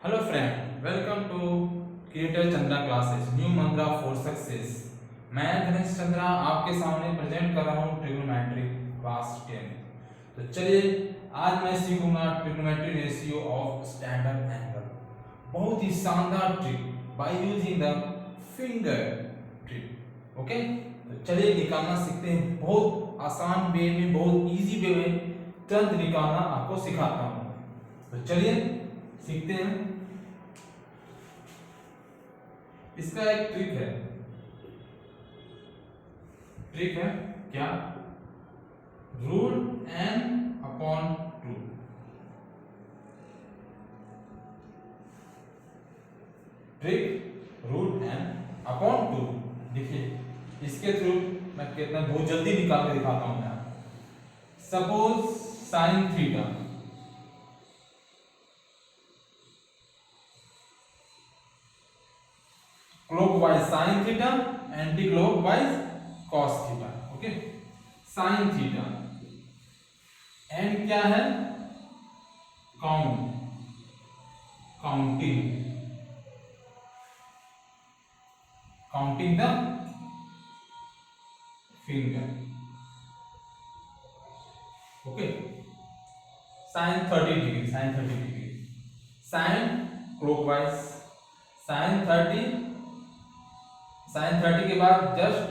Hello friend, welcome to Creator Chandra classes, New Mantra for Success। मैं धनेश चंद्रा आपके सामने present कर रहा हूँ ट्रिग्नोमेट्री क्लास 10। तो चलिए आज मैं सीखूंगा trigonometry ratio of standard angle, बहुत ही शानदार trick by using the finger trick. Okay, तो चलिए निकालना सीखते हैं। बहुत आसान वे में, बहुत इजी वे में तुरंत निकालना आपको सिखाता हूँ। तो चलिए सीखते हैं। इसका एक ट्रिक है क्या? Root n upon 2। Trick root n upon 2। देखिए इसके थ्रू मैं कितना बहुत जल्दी निकाल के दिखाता हूं मैं। Suppose sine theta clockwise sine theta, anticlockwise cos theta. Okay, sine theta and क्या है? Counting the finger. Okay, sine 30 degree, sine clockwise, sine 30 के बाद just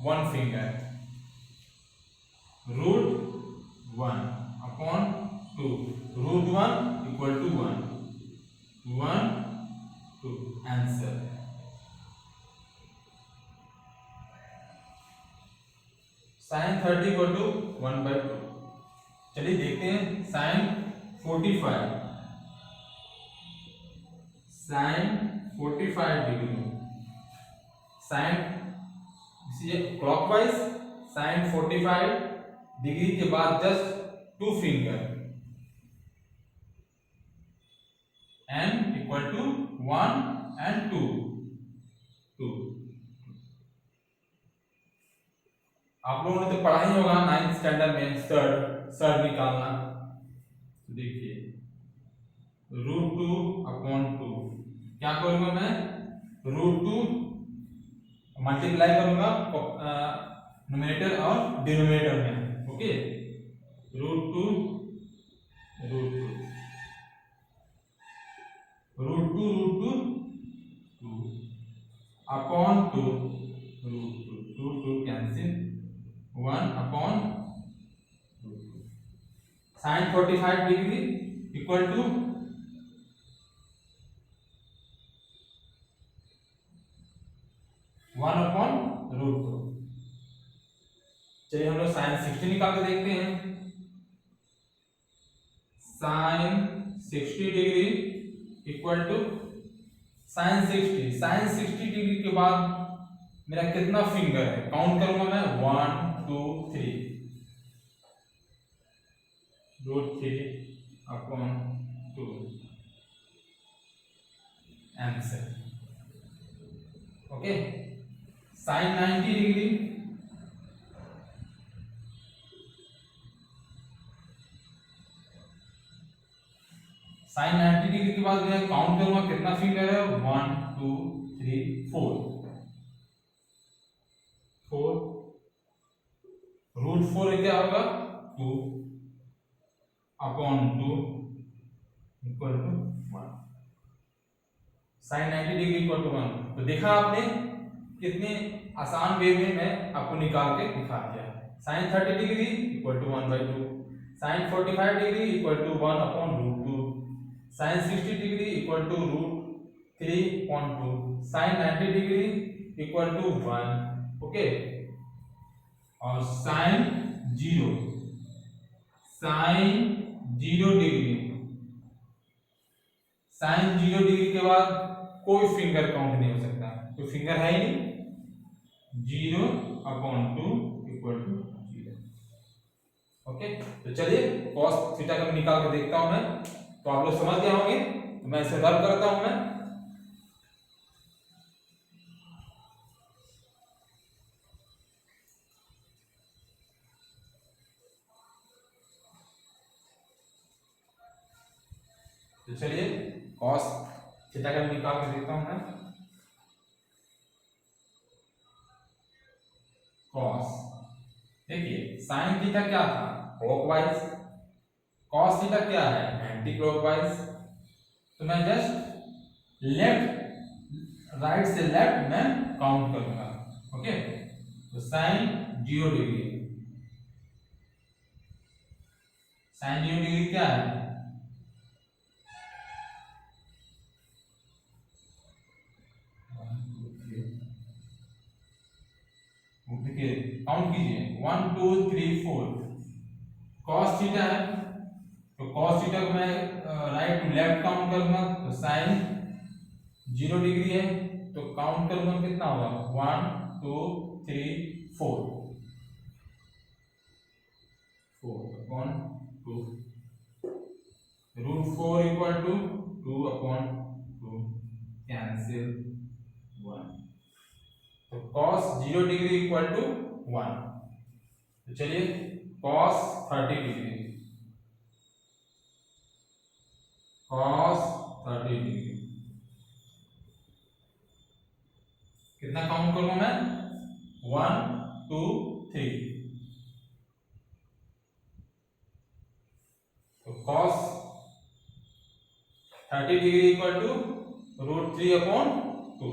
one finger, root 1 upon 2, root 1 equal to 1 2 answer. Sine 30 equal to 1/2। चलिए देखते हैं sine 45, degree, sine clockwise, sine 45 degree के बाद just two finger and equal to 1 and 2। आप लोगों ने तो पढ़ा ही होगा 9th स्टैंडर्ड में सर्ड निकालना। देखिए रूट 2 अपॉन 2, क्या करूंगा मैं? रूट 2 मल्टीप्लाई करूंगा न्यूमरेटर और डिनोमिनेटर में। Okay, root 2 upon 2, root 2 cancel, 1 upon root 2। Sine 45 degree equal to 1 upon root 2। चलिए हम लोग साइन 60 निकाल के देखते हैं। Sine 60 degree equal to sine 60 degree के बाद मेरा कितना फिंगर है? काउंट करूंगा मैं 1 2 3, root 3 upon 2 answer. Okay, sine 90 degree के बाद मैं काउंट करूंगा कितना फिंगर है? 1 2 3 4, रूट 4 क्या होगा? 2 upon 2 equal to 1। Sine 90 degree equal to 1। तो देखा आपने कितने आसान वे में मैं आपको निकाल के दिखा दिया। Sine 30 degree equal to 1/2, sine 45 degree equal to 1 upon root 2, sine 60 degree equal to root 3/2, sine 90 degree equal to 1। Okay, और साइन 0 डिग्री, साइन 0 डिग्री के बाद कोई फिंगर काउंट नहीं हो सकता, कोई फिंगर है ही नहीं। 0 अपॉन 2 इक्वल टू 0। ओके, तो चलिए cos थीटा का निकाल के देखता हूं मैं, तो आप लोग समझ गए होंगे। तो मैं इसे रब करता हूं मैं। तो चलिए कॉस थीटा का निकाल के देता हूं मैं। कॉस, देखिए साइन थीटा क्या था, क्लॉकवाइज, कॉस थीटा क्या है, एंटी क्लॉकवाइज। तो मैं जस्ट लेफ्ट, राइट से लेफ्ट मैं काउंट करूंगा। ओके, तो साइन 0 डिग्री, साइन 0 डिग्री क्या है, देखिए काउंट कीजिए 1 2 3 4, कॉस थीटा है, तो कॉस थीटा को मैं राइट टू लेफ्ट काउंट करूंगा, तो साइन 0 डिग्री है, तो काउंट करूंगा कितना होगा 1 2 3 4, 4/2, √4 इक्वल टू 2/2, कैंसिल 1, तो cos 0 डिग्री इक्वल टू 1। तो चलिए cos 30 डिग्री, cos 30 डिग्री कितना काउंट करूंगा मैं 1 2 3, तो cos 30 degree equal to √3/2,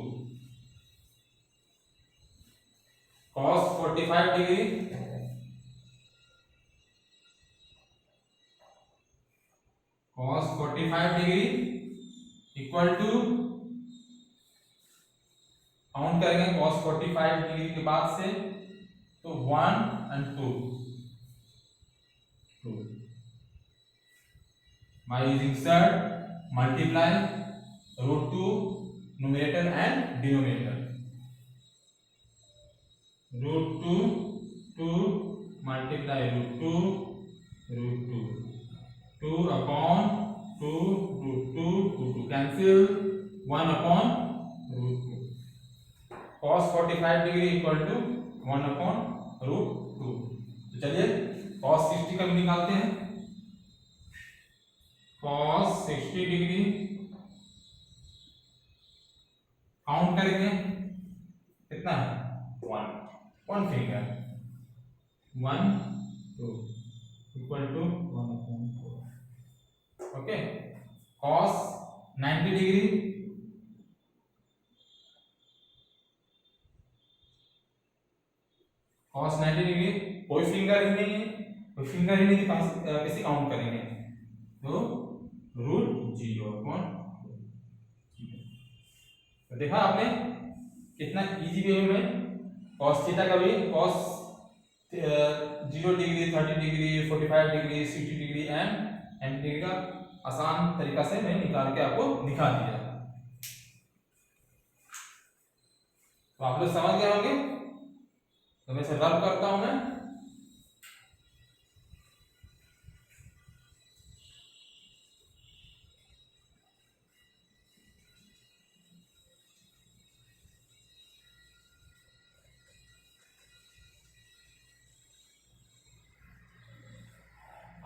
cos 45 degree, cos 45 degree equal to, count करेंगे cos 45 डिग्री के बाद से, तो 1 and 2 by using surd multiply √2 numerator and denominator, √2 2 multiply √2 2/2, √2 cancel 1/√2, cos 45 degree equal to 1/√2। तो चलिए cos 60 का भी निकालते हैं, cos 60 डिग्री काउंट करेंगे कितना है 1 finger 1 2 equal to 1/4। Okay, cos 90 degree, cos 90 degree कोई फिंगर ही नहीं है, कोई फिंगर ही नहीं, कैसे काउंट करेंगे, तो √0/, तो देखा आपने कितना इजी वे में cos थीटा का भी, cos 0 degree 30 degree 45 degree 60 degree and 90 degree का आसान तरीका से मैं निकाल के आपको दिखा दिया। तो आप लोग समझ गए होंगे, तो मैं इसे रब करता हूं मैं।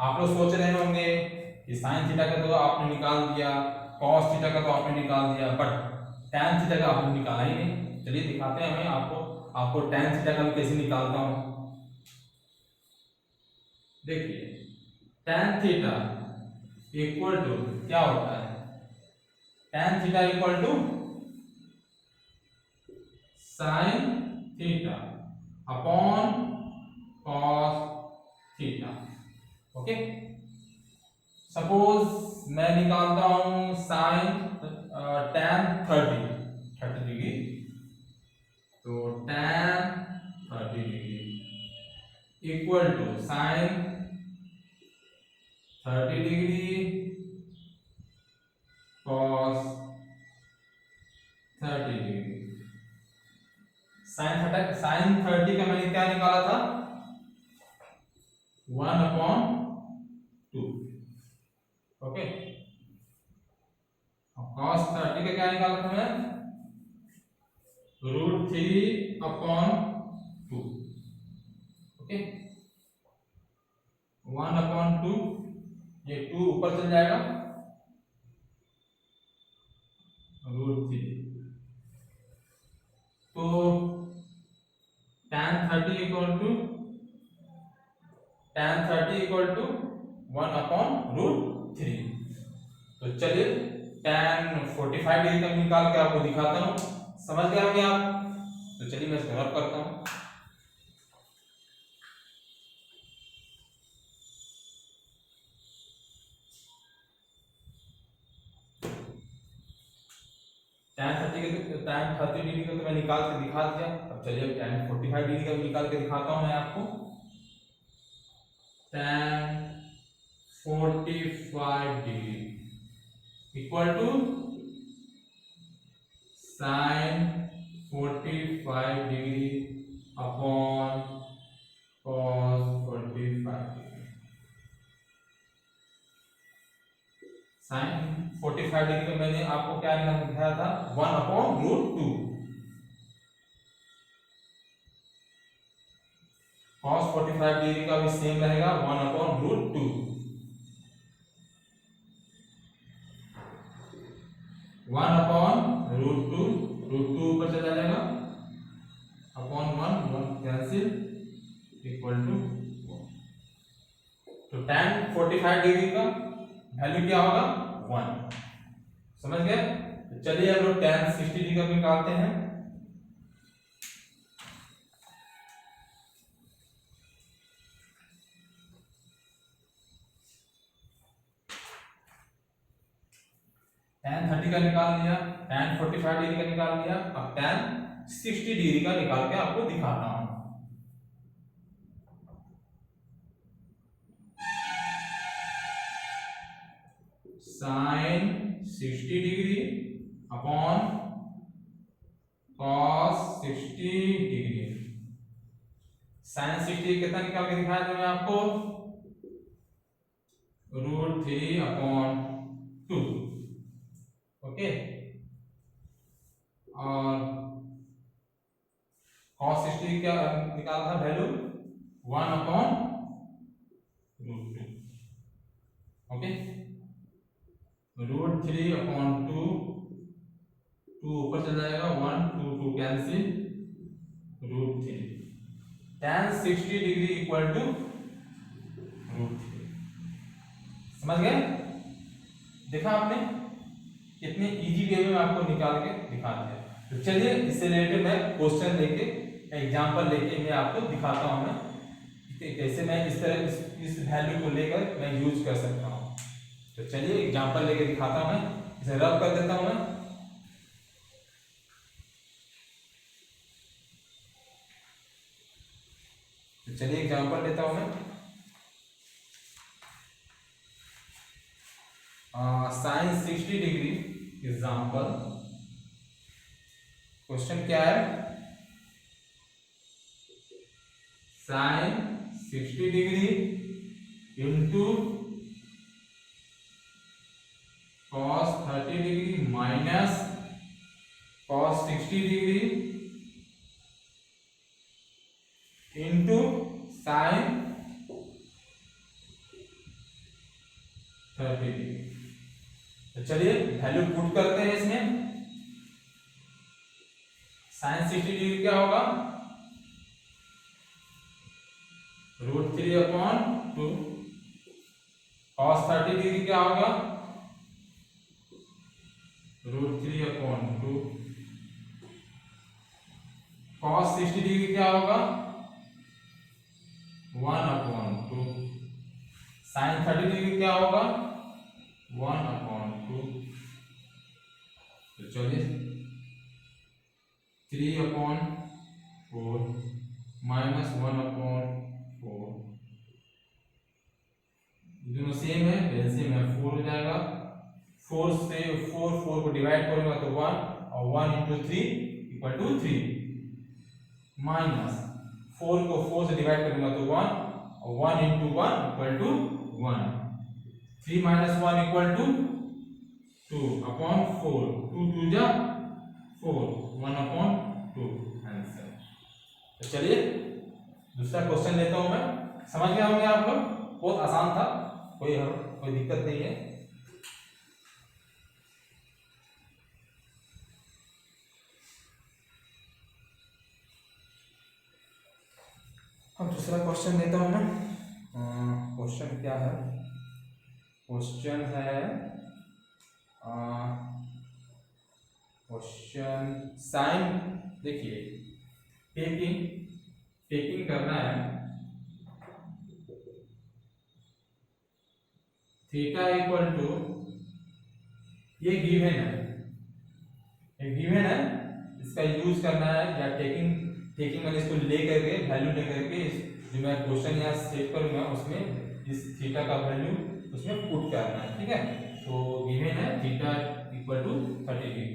आप लोग सोच रहे होंगे कि साइन थीटा का तो आपने निकाल दिया, कॉस थीटा का तो आपने निकाल दिया, बट टैन थीटा का आपने निकाला ही नहीं। चलिए दिखाते हैं हमें आपको टैन थीटा का भी कैसे निकालता हूं। देखिए टैन थीटा इक्वल टू क्या होता है, tan theta equal to sine theta upon cos theta. Okay, suppose मैं निकालता हूं साइन टैन 30 डिग्री, तो tan 30 degree equal to sine 30 degree cos 30 degree. Sine 30 का मैंने क्या निकाला था 1/2। ओके, cos 30 का क्या निकाला था मैं √3/2। ओके, 1/2, ये 2 ऊपर चल जाएगा, √3। तो tan 30 इक्वल टू 1/√3। तो चलिए tan 45 डिग्री का निकाल के आपको दिखाता हूँ, समझ गए होंगे आप। तो चलिए मैं इसको रब करता हूँ। tan 30 डिग्री का तो मैं निकाल के दिखा दिया। अब चलिए tan 45 डिग्री का भी निकाल के दिखाता हूँ मैं आपको। tan 45 degree equal to sin 45 degree upon cos 45 degree. sin 45 degree में मैंने आपको क्या दिखाया था, 1/√2। cos 45 डिग्री का भी सेम रहेगा, 1/√2। 1/√2, √2 ऊपर चला जाएगा, अपॉन 1 कैंसिल, इक्वल टू 1। तो tan 45 डिग्री का वैल्यू क्या होगा, 1। समझ गए। तो चलिए अब लोग tan 60 डिग्री का निकालते हैं। tan 30 का निकाल लिया, tan 45 डिग्री का निकाल लिया, अब tan 60 डिग्री का निकाल के आपको दिखाता हूं। sin 60 degree upon cos 60 degree. sin 60 कितना निकाल के दिखाया था मैं आपको, √3/2। ओके, और cos 60 क्या निकाला था वैल्यू, 1/√2। ओके, √3/2, 2 ऊपर चला जाएगा, 1 2 cancel, √3। tan 60 degree equal to √3। समझ गए। देखा आपने कितने इजी वे में आपको निकाल के दिखा दिया। तो चलिए इससे रिलेटेड मैं क्वेश्चन लेके, एग्जांपल लेके मैं आपको दिखाता हूं मैं कैसे मैं इस तरह इस वैल्यू को लेकर मैं यूज कर सकता हूं। तो चलिए एग्जांपल लेके दिखाता हूं मैं, इसे रब कर देता हूं मैं। तो चलिए एग्जांपल लेता हूं मैं। sin 60 degree example. क्वेश्चन क्या है, sin 60 degree into cos 30 degree minus cos 60 degree into sin 30 degree. तो चलिए वैल्यू पुट करते हैं इसमें। sin 60 डिग्री क्या होगा, √3/2। cos 30 डिग्री क्या होगा, √3/2। cos 60 डिग्री क्या होगा, 1/2। sin 30 डिग्री क्या होगा, 1/2। तो चलिए 3/4 माइनस 1/4, दोनों सेम है, एलसीएम है 4 हो जाएगा। 4 से 4 को डिवाइड करूंगा तो 1, और 1 × 3 = 3, माइनस 4 को 4 से डिवाइड करूंगा तो 1, और 1 × 1 = 1। 3 - 1 = 2/4, 2 2 जा 4, 1/2 आंसर। तो चलिए दूसरा क्वेश्चन लेता हूं मैं। समझ गए होंगे आप लोग, बहुत आसान था, कोई दिक्कत नहीं है। अब दूसरा क्वेश्चन देता हूँ मैं। क्वेश्चन क्या है? क्वेश्चन है क्वेश्चन साइन, देखिए टेकिंग टेकिंग करना है थीटा इक्वल टू, ये गिवन है, इसका यूज करना है, या टेकिंग टेकिंग मैंने इसको ले करके वैल्यू ले करके जो मैं क्वेश्चन यहाँ सेव करूंगा उसमें इस थीटा का वैल्यू उसमें पुट करना है, ठीक है। तो गिवन है थीटा इक्वल टू 30 डिग्री।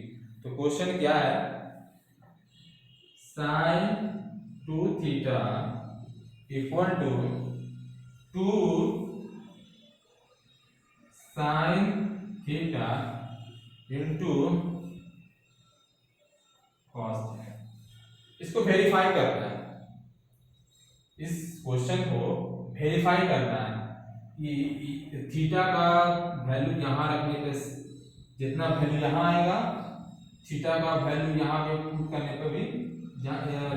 तो क्वेश्चन क्या है? Sine 2 theta equal to 2 sine theta into cos theta. इसको वेरीफाई करना है, इस क्वेश्चन को वेरीफाई करना है कि थीटा का वैल्यू यहाँ रखने पे जितना वैल्यू यहाँ आएगा, थीटा का वैल्यू यहाँ पे पुट करने पे भी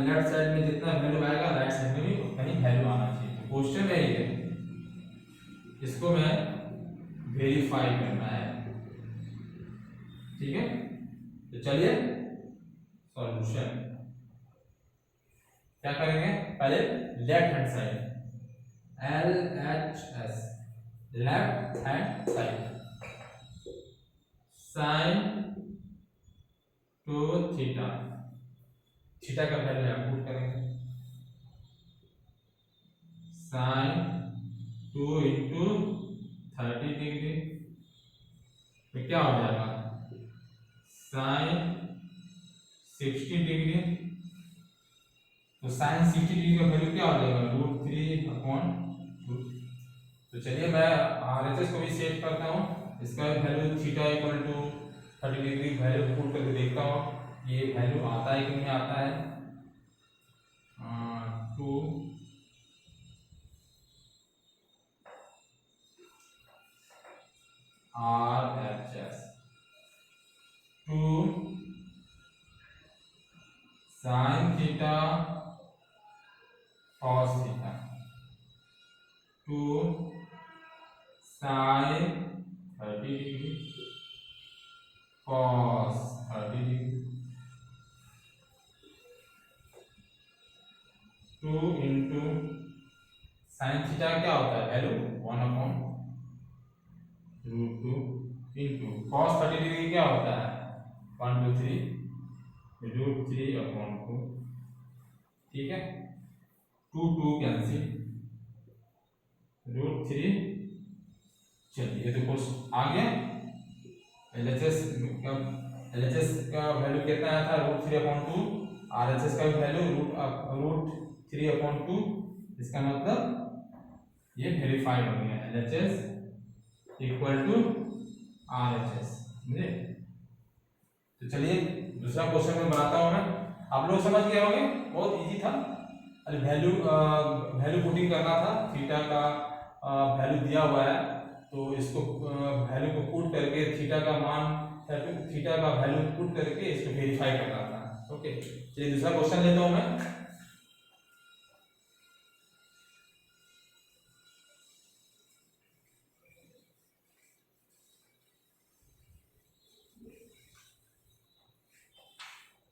लेफ्ट साइड में जितना वैल्यू आएगा राइट साइड में भी उतना ही वैल्यू आना चाहिए। तो क्वेश्चन है ये, इसको मैं वेरीफाई करना है, ठीक है। तो चलिए सॉल्यूशन क्या करेंगे? पहले left hand side LHS, left hand side sine 2 theta, theta का वैल्यू यहाँ पुट करेंगे, साइन 2 इंटू 30 डिग्री, तो क्या हो जाएगा? Sine 60 degree. तो साइन 60 डिग्री का वैल्यू क्या हो जाएगा? √3/2। तो चलिए मैं RHS को भी सेट करता हूँ, इसका value theta equal to 30 degree value put करके देखता हूँ ये वैल्यू आता है कि नहीं आता है। 2 RHS 2 sine theta cos theta 2 sine 30 degree cos 30 degree 2 into sine theta क्या होता है? वैल्यू 1/√2 इंटू कॉस 30 डिग्री क्या होता है? 1 2 3 √3/2, ठीक है। 2 2 कैंसिल, √3। चलिए देखो आ गया। LHS का वैल्यू कितना आया था? √3/2। RHS का वैल्यू √3/2। इसका मतलब ये वेरीफाइड हो गया, LHS इक्वल टू RHS, समझे। तो चलिए दूसरा क्वेश्चन में बनाता हूँ मैं, आप लोग समझ गए होंगे, बहुत इजी था। अरे वैल्यू पुटिंग करना था, थीटा का वैल्यू दिया हुआ है तो इसको वैल्यू को पुट करके थीटा का मान, थीटा का वैल्यू पुट करके इसको वेरीफाई करना था। ओके चलिए दूसरा क्वेश्चन लेता हूँ मैं।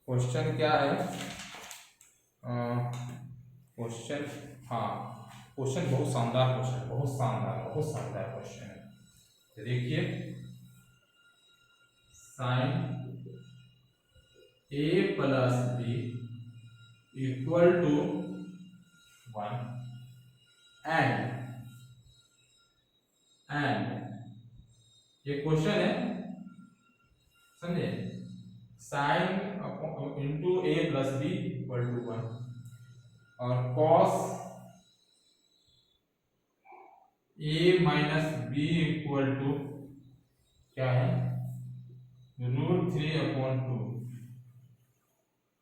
क्वेश्चन क्या है? क्वेश्चन, हाँ क्वेश्चन बहुत शानदार क्वेश्चन, बहुत शानदार क्वेश्चन है। तो देखिए sine a plus b equal to 1 and ये क्वेश्चन है, समझे। Sine into a plus b equal to 1 और cos a minus b equal to क्या है? √3/2।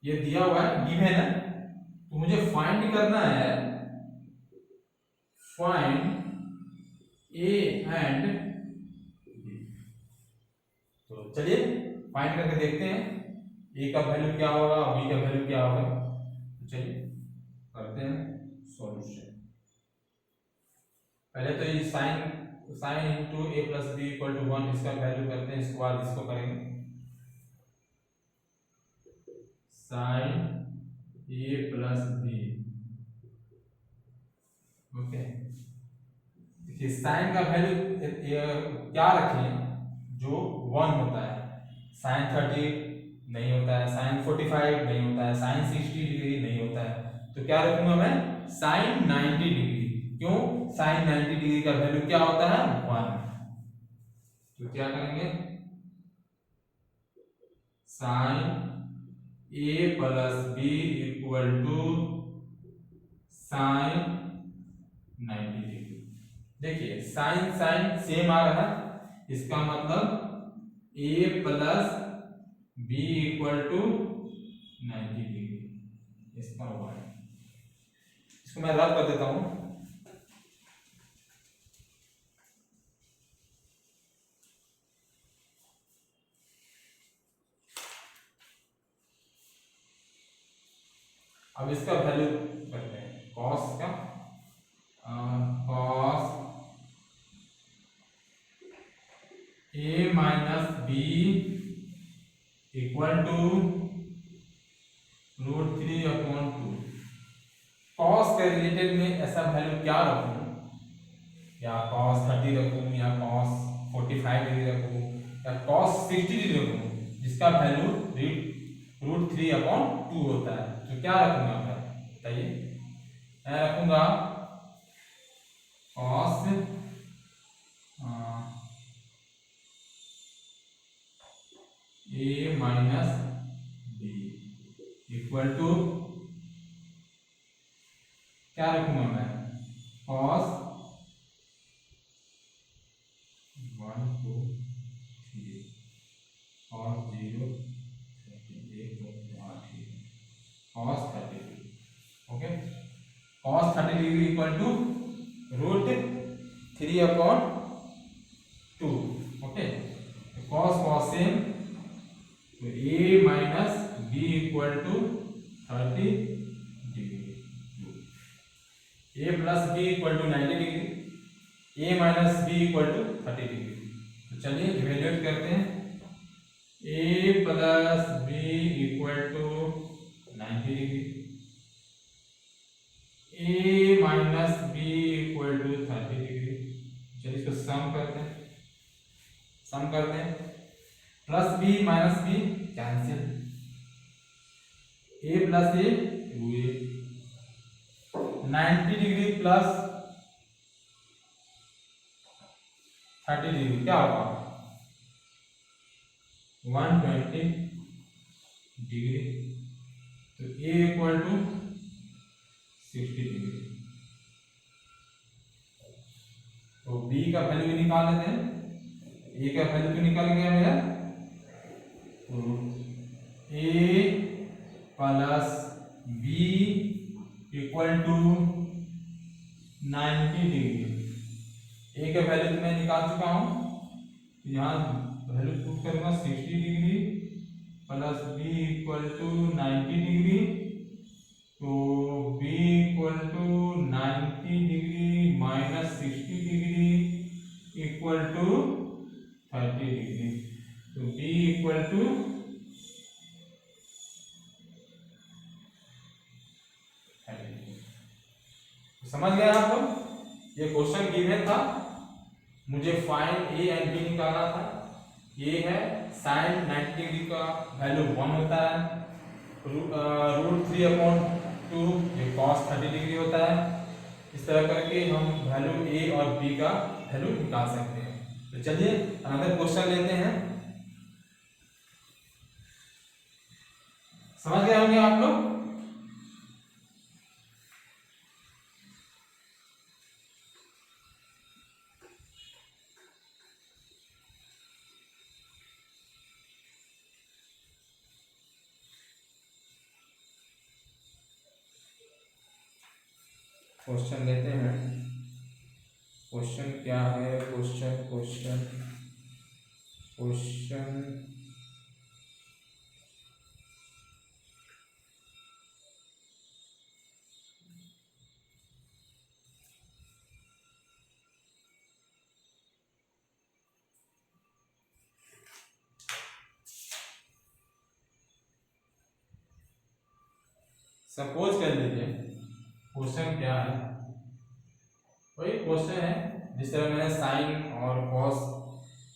ये दिया हुआ है, गिवन है, तो मुझे फाइंड करना है, फाइंड a एंड b। तो चलिए फाइंड करके देखते हैं a का वैल्यू क्या होगा, b का वैल्यू क्या होगा। तो चलिए करते हैं सॉल्यूशन। पहले तो ये sine into a plus B equal to 1 इसका वैल्यू करते हैं, इसके बाद इसको करेंगे साइन ए प्लस बी। ओके, देखिए साइन का वैल्यू क्या रखें जो 1 होता है। साइन 30 नहीं होता है, साइन 45 नहीं होता है, साइन 60 डिग्री नहीं होता है, तो क्या रखूंगा मैं साइन 90 डिग्री। क्यों? साइन 90 डिग्री का वैल्यू क्या होता है 1। तो क्या करेंगे sine A plus B equal to sine 90 degree. देखिए साइन साइन सेम आ रहा है, इसका मतलब A plus B equal to 90 degree, इसका हुआ है। इसको मैं रब कर देता हूं। अब इसका वैल्यू करते हैं कॉस का, cos a minus B equal to √3/2। Cos के रिलेटेड में ऐसा वैल्यू क्या रखूं, या cos 30 रखूं, या cos 45 डिग्री रखूं, या cos 60 डिग्री रखूं, जिसका वैल्यू √3/2 होता है। तो क्या रखूंगा मैं बताइए? मैं रखूंगा cos a minus B equal to क्या रखूंगा मैं cos 1 2 3 cos 0 cos 30 degree. Okay, cos 30 degree equal to √3/2। Okay, cos cos same, तो a minus B equal to 30 degree, a plus B equal to 90 degree, a minus B equal to 30 degree. तो चलिए evaluate करते हैं। a plus B equal to 90 degree, a minus B equal to 30 degree. चलिए इसको sum करते हैं, plus B minus B cancel, a plus A 2a, 90 degree plus 30 degree क्या होगा 120 डिग्री। तो a इक्वल टू 60 डिग्री। तो b का वैल्यू निकाल लेते हैं। a का वैल्यू तो निकल गया भैया, a plus B equal to 90 degree. a का वैल्यू तो मैं निकाल चुका हूं, तो यहाँ वैल्यू पुट करूंगा 60 degree plus b equal to 90 degree. तो b equal to 90 degree minus 60 degree equal to 30 degree. तो b इक्वल टू 30 डिग्री। समझ गए आप लोग? ये क्वेश्चन गिवन था, मुझे फाइंड a एंड b निकालना था। ये है साइन 90 डिग्री का वैल्यू 1 होता है, √3/2 ये cos 30 डिग्री होता है। इस तरह करके हम वैल्यू a और b का वैल्यू निकाल सकते हैं। तो चलिए अनदर क्वेश्चन लेते हैं। समझ गए होंगे आप लोग? क्वेश्चन लेते हैं। क्वेश्चन क्या है? क्वेश्चन सपोज कर लीजिए क्वेश्चन क्या है, वही क्वेश्चन है जिस तरह मैंने साइन और कॉस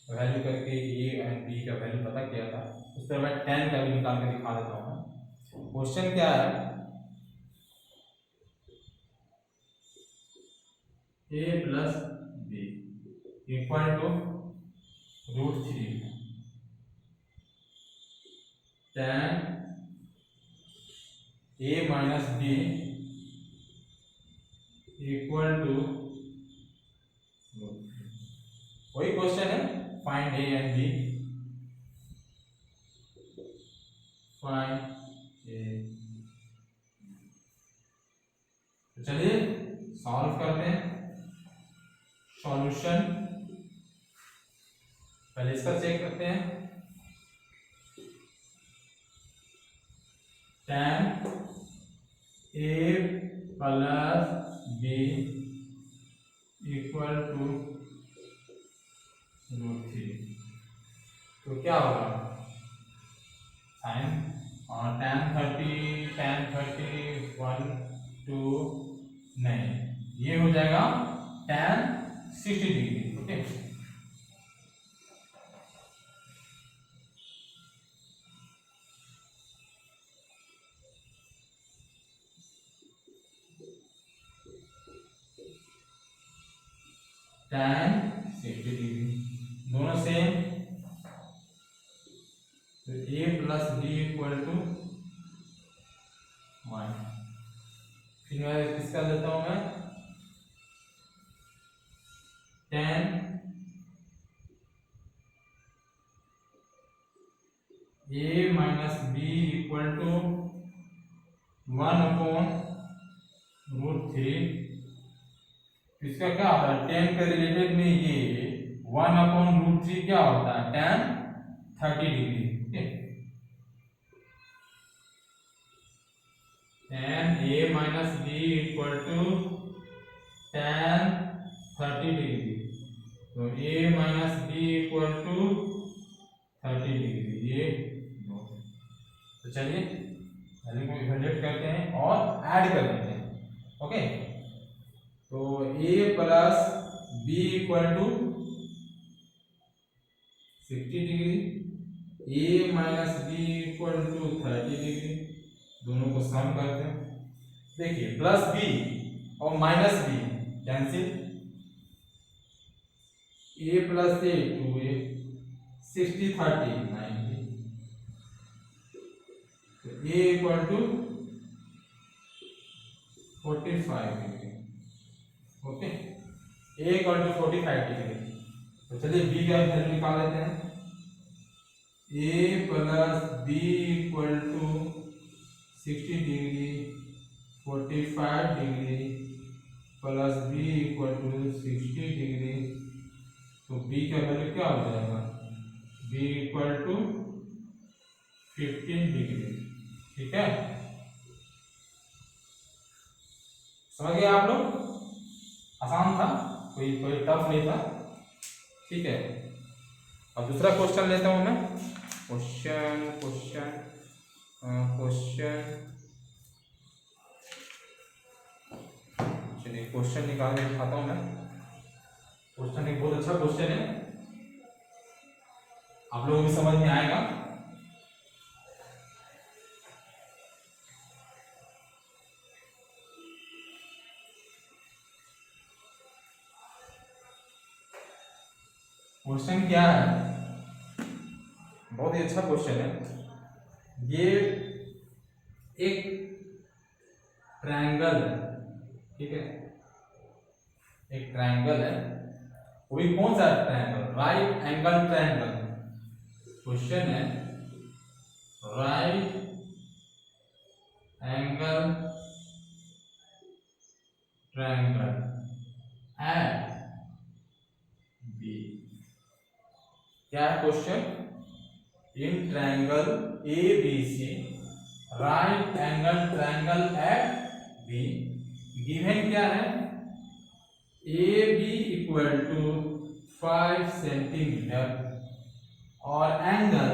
वैल्यू करके ए एंड बी का वैल्यू पता किया था, उस तरह मैं tan का भी निकाल कर दिखा देता हूँ। क्वेश्चन क्या है, a plus B equal to √3 tan a minus B equal to, वही क्वेश्चन है, find a and b, find a। तो चलिए सॉल्व करते हैं। सॉल्यूशन पहले इसका चेक करते हैं। tan a plus b equal to √3, तो क्या होगा साइन और tan 30 1 2 नहीं, ये हो जाएगा tan 60 degree. Okay, tan 60 degree दोनों सेम, तो a plus B equal to 1। फिर मैं किसका लेता हूं मैं, tan a minus B equal to 1/√3। इसका क्या होता है, tan के रिलेटेड में ये 1/√3 क्या होता है, tan 30 degree. tan a minus B equal to tan 30 degree, तो a minus B equal to 30 degree, ये तो चलिए वैल्यू को इवैल्यूएट करते हैं और ऐड कर देते हैं। ओके, तो a plus B equal to 60 degree, a minus B equal to 30 degree, दोनों को सम करते हैं। देखिए प्लस बी और minus B cancel, a plus a 2a, 60 30 90, तो a equal to 45 degree. Okay, a equal to 45 degree. तो चलिए b का वैल्यू निकाल लेते हैं। a plus B equal to 60 degree 45 degree plus b equal to 60 degree, तो b का वैल्यू क्या हो जाएगा, b इक्वल टू 15 डिग्री। ठीक है, समझ गए आप लोग, आसान था, कोई टफ नहीं था। ठीक है, अब दूसरा क्वेश्चन लेता हूं मैं। क्वेश्चन चलिए क्वेश्चन निकाल के दिखाता हूं मैं। क्वेश्चन एक बहुत अच्छा क्वेश्चन है, आप लोगों को समझ में आएगा। क्वेश्चन क्या है, बहुत ही अच्छा क्वेश्चन है। ये एक ट्रायंगल है, ठीक है, एक ट्रायंगल है, वही कौन सा triangle, right angle triangle. Question है right angle triangle at B. क्या है question, in triangle ABC right angle triangle at B, given क्या है, AB इक्वल टू 5 सेंटीमीटर और एंगल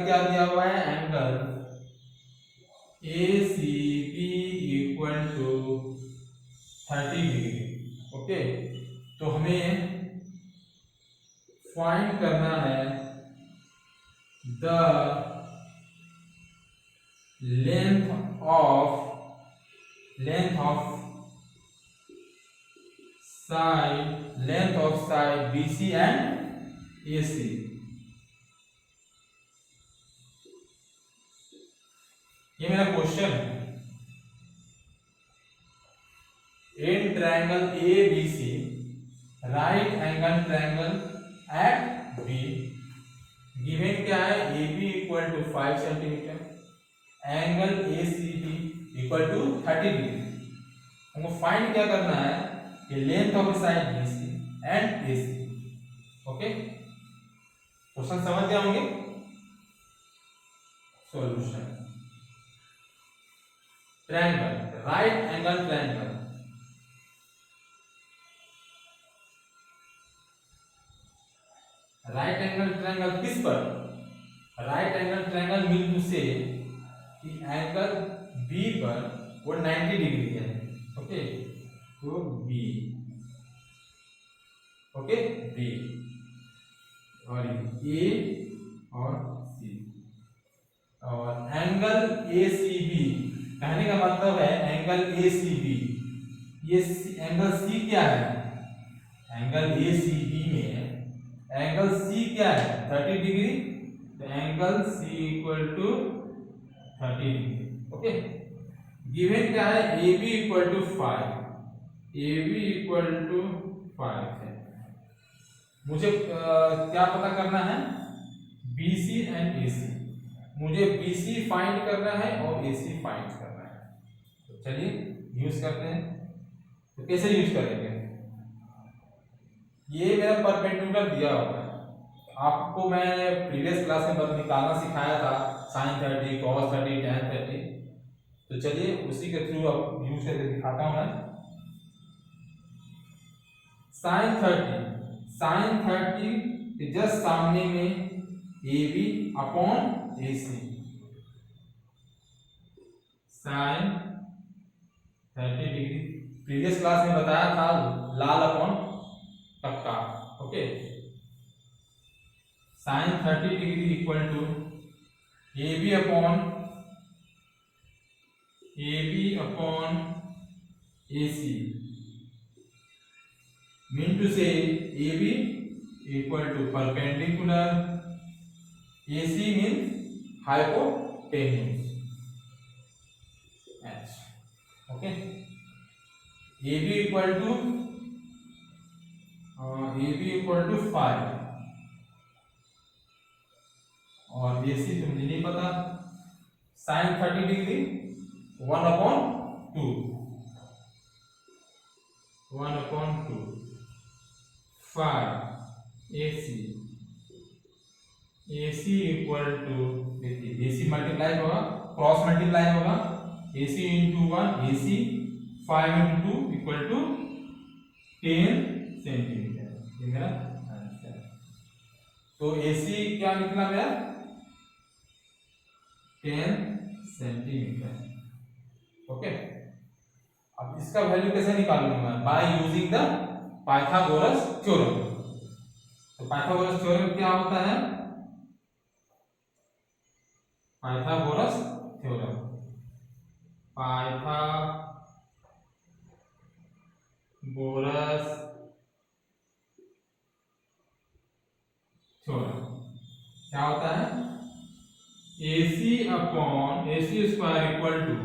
क्या दिया हुआ है, angle ACB equal to 30 degree. Okay, तो हमें फाइंड करना है the length of side BC and AC। ये मेरा क्वेश्चन है। In triangle ABC right angle triangle eight B given क्या है, AB equal to 5 centimetre, angle ACB equal to 30 degree. हमको फाइंड क्या करना है कि length of side BC and AC। Okay, question समझ गए होंगे। Solution, triangle right angle triangle, right angle triangle किस पर, right angle triangle mean to से कि एंगल B पर वो 90 डिग्री है। ओके, तो B, ओके B और A और C, और एंगल ACB, कहने का मतलब है एंगल ACB, ये एंगल C क्या है, एंगल ACB में एंगल C क्या है 30 डिग्री, तो angle C equal to 30 degree. Okay, given क्या है AB equal to 5, AB equal to 5 है। मुझे क्या पता करना है, BC एंड AC। मुझे BC फाइंड करना है और AC फाइंड करना है। तो चलिए यूज करते हैं। तो कैसे यूज करेंगे, ये मेरा परपेंडिकुलर दिया हुआ है, आपको मैं प्रीवियस क्लास में बस निकालना सिखाया था, sin 30, cos 30, tan 30। तो चलिए उसी के थ्रू अब यूज करके दिखाता हूं मैं। sin 30 जस्ट सामने में AB upon AC, sin 30 degree previous class में बताया था, लाल अपॉन पक्का। Okay, sin 30 degree equal to AB upon AC, mean to से AB equal to perpendicular, AC mean hypotenuse. Okay, AB equal to 5 और AC तो मुझे नहीं पता, sin 30 degree 1/2, 5 AC equal to, देखिए AC मल्टीप्लाई होगा, क्रॉस मल्टीप्लाई होगा, AC into 1 AC, 5 into 2 equal to 10 centimetre. ये मेरा आंसर। तो AC क्या निकला मेरा 10 सेंटीमीटर। ओके, अब इसका वैल्यू कैसे निकालूंगा मैं, bye using the Pythagoras theorem. तो पाइथागोरस थ्योरम क्या होता है, पाइथागोरस थ्योरम, पाइथागोरस थ्योरम क्या होता है, AC upon AC square equal to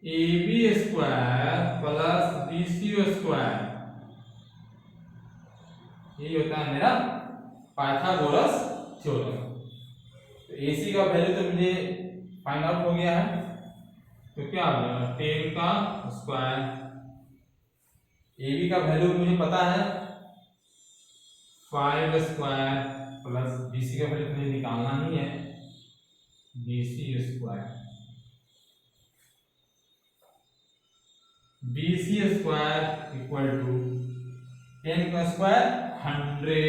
AB square plus BC square, ये होता है मेरा पाइथागोरस थ्योरम। तो AC का वैल्यू तो मुझे फाइंड आउट हो गया है, तो क्या हो गया 10 का स्क्वायर, AB का वैल्यू मुझे पता है 5 स्क्वायर, प्लस BC का वैल्यू मुझे निकालना ही है, BC square, BC square equal to 10 का स्क्वायर 100,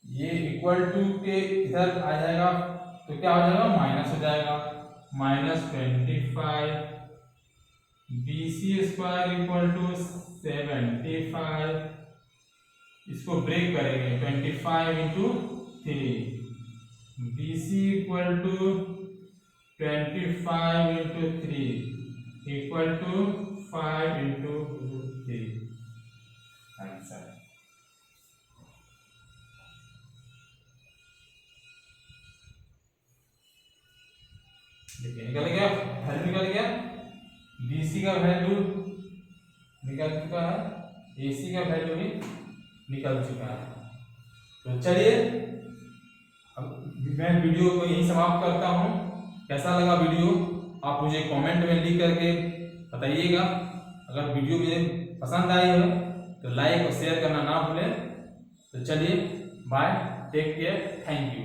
ये इक्वल टू के इधर आ जाएगा तो क्या हो जाएगा, माइनस हो जाएगा, -25 BC स्क्वायर इक्वल टू 75, इसको ब्रेक करेंगे 25 into 3, BC equal to 25 into 3 equal to 5 into 3 answer. देखिए निकल गया, वैल्यू निकल गया, BC का वैल्यू निकल चुका है, AC का वैल्यू भी निकल चुका है। तो चलिए अब मैं वीडियो को यहीं समाप्त करता हूँ। कैसा लगा वीडियो आप मुझे कमेंट में लिख करके बताइएगा। अगर वीडियो मुझे पसंद आई हो तो लाइक और शेयर करना ना भूलें। तो चलिए bye, take care, thank you.